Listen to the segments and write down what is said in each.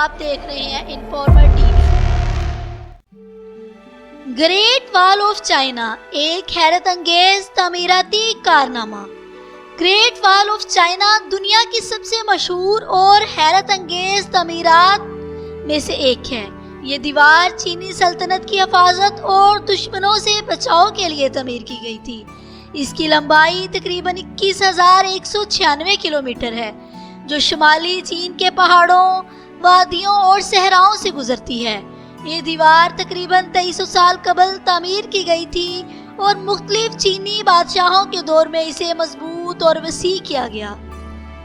आप देख रहे हैं informer TV. Great wall of China, एक हैरत अंगेज तामीराती कारनामा। ग्रेट वॉल ऑफ चाइना दुनिया की सबसे मशहूर और हैरत अंगेज तामीरात में से एक है। ये दीवार चीनी सल्तनत की हिफाजत और दुश्मनों से बचाव के लिए तमीर की गई थी। इसकी लंबाई तकरीबन 21,196 किलोमीटर है, जो शुमाली चीन के पहाड़ों, वादियों और सहराओं से गुजरती है। ये दीवार तकरीबन 2300 साल कबल तामीर की गई थी और मुख्तलिफ चीनी बादशाहों के दौर में इसे मजबूत और वसी किया गया।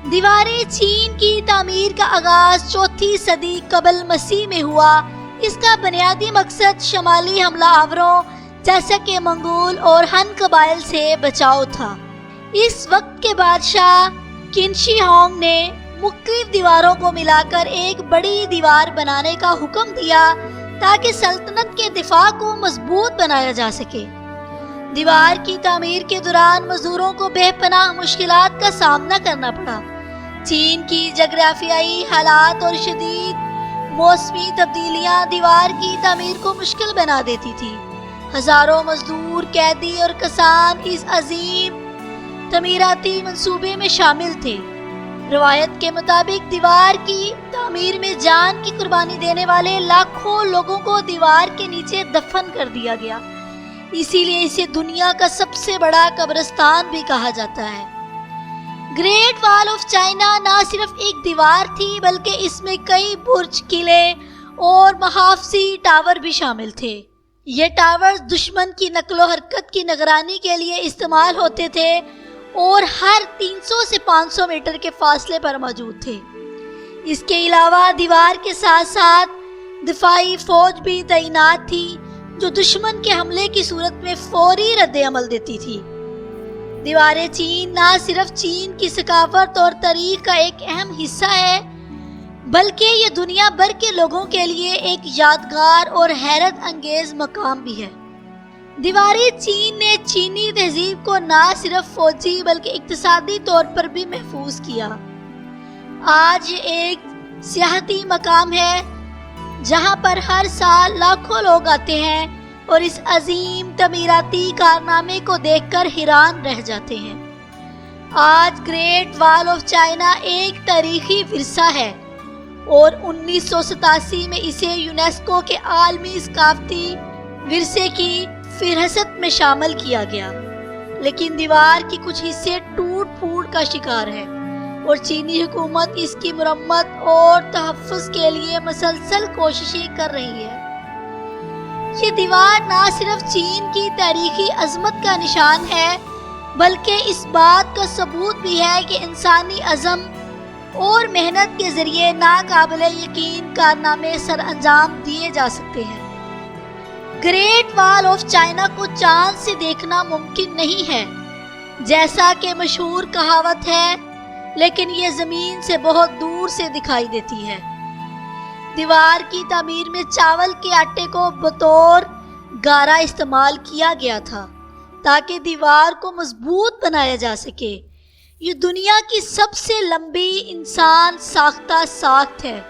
दीवारें चीन की तामीर का आगाज 4वीं सदी कबल मसीह में हुआ। इसका बुनियादी मकसद शुमाली हमलावरों जैसे कि मंगोल और हन कबाइल से बचाव था। इस वक्त के बादशाह किन शी हुआंग ने मुख्तलिफ दीवारों को मिलाकर एक बड़ी दीवार बनाने का हुक्म दिया ताकि सल्तनत के दिफा को मजबूत बनाया जा सके। दीवार की तामीर के दौरान मजदूरों को बेपनाह मुश्किलात का सामना करना पड़ा। चीन की जगराफियाई हालात और शदीद मौसमी तब्दीलियां दीवार की तामीर को मुश्किल बना देती थी। हजारों मजदूर, कैदी और किसान इस अजीम तमीराती मंसूबे में शामिल थे। रवायत के मुताबिक दीवार की तामीर में जान की कुर्बानी देने वाले लाखों लोगों को दीवार के नीचे दफन कर दिया गया। इसीलिए इसे दुनिया का सबसे बड़ा कब्रिस्तान भी कहा जाता है। ग्रेट वॉल ऑफ चाइना ना सिर्फ एक दीवार थी, बल्कि इसमें कई बुर्ज, किले और महाफजी टावर भी शामिल थे। ये टावर्स दुश्मन की नकलो हरकत की निगरानी के लिए इस्तेमाल होते थे और हर 300 से 500 मीटर के फासले पर मौजूद थे। इसके अलावा दीवार के साथ साथ दिफाई फौज भी तैनात थी, जो दुश्मन के हमले की सूरत में फौरी रद्द अमल देती थी। दीवारें चीन ना सिर्फ चीन की सकाफत और तारीख का एक अहम हिस्सा है, बल्कि ये दुनिया भर के लोगों के लिए एक यादगार और हैरत अंगेज मकाम भी है। दीवारें चीन ने चीनी तहजीब को ना सिर्फ फौजी बल्कि इक्तिसादी तौर पर भी महफूज किया। आज ये एक सियाहती मकाम है जहां पर हर साल लाखों लोग आते हैं और इस अजीम तमीराती कारनामे को देखकर हैरान रह जाते हैं। आज ग्रेट वॉल ऑफ चाइना एक तारीखी विरसा है और 1987 में इसे यूनेस्को के आलमी सकाफती विरसे की फिहरिस्त में शामिल किया गया। लेकिन दीवार की कुछ हिस्से टूट फूट का शिकार है और चीनी हुकूमत इसकी मुरम्मत और तहफ़्फ़ुज़ के लिए मुसलसल कोशिशें कर रही है। ये दीवार ना सिर्फ चीन की तारीखी अजमत का निशान है, बल्कि इस बात का सबूत भी है कि इंसानी अज़म और मेहनत के जरिए नाकाबिले यकीन कारनामे सर अंजाम दिए जा सकते हैं। ग्रेट वॉल ऑफ चाइना को चांद से देखना मुमकिन नहीं है, जैसा कि मशहूर कहावत है, लेकिन ये जमीन से बहुत दूर से दिखाई देती है। दीवार की तामीर में चावल के आटे को बतौर गारा इस्तेमाल किया गया था ताकि दीवार को मजबूत बनाया जा सके। ये दुनिया की सबसे लंबी इंसान साख्ता साख्त है,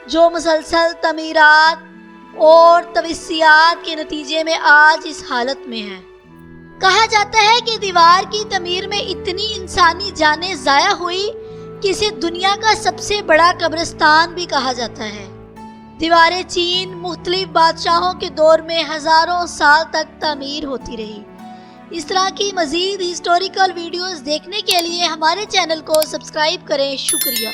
जो मुसलसल तमीरात और तवस्सियात के नतीजे में आज इस हालत में है। कहा जाता है कि दीवार की तमीर में इतनी इंसानी जानें ज़ाया हुई कि इसे दुनिया का सबसे बड़ा कब्रिस्तान भी कहा जाता है। दीवारें चीन मुख्तलिफ बादशाहों के दौर में हज़ारों साल तक तामीर होती रही। इस तरह की मज़ीद हिस्टोरिकल वीडियोस देखने के लिए हमारे चैनल को सब्सक्राइब करें। शुक्रिया।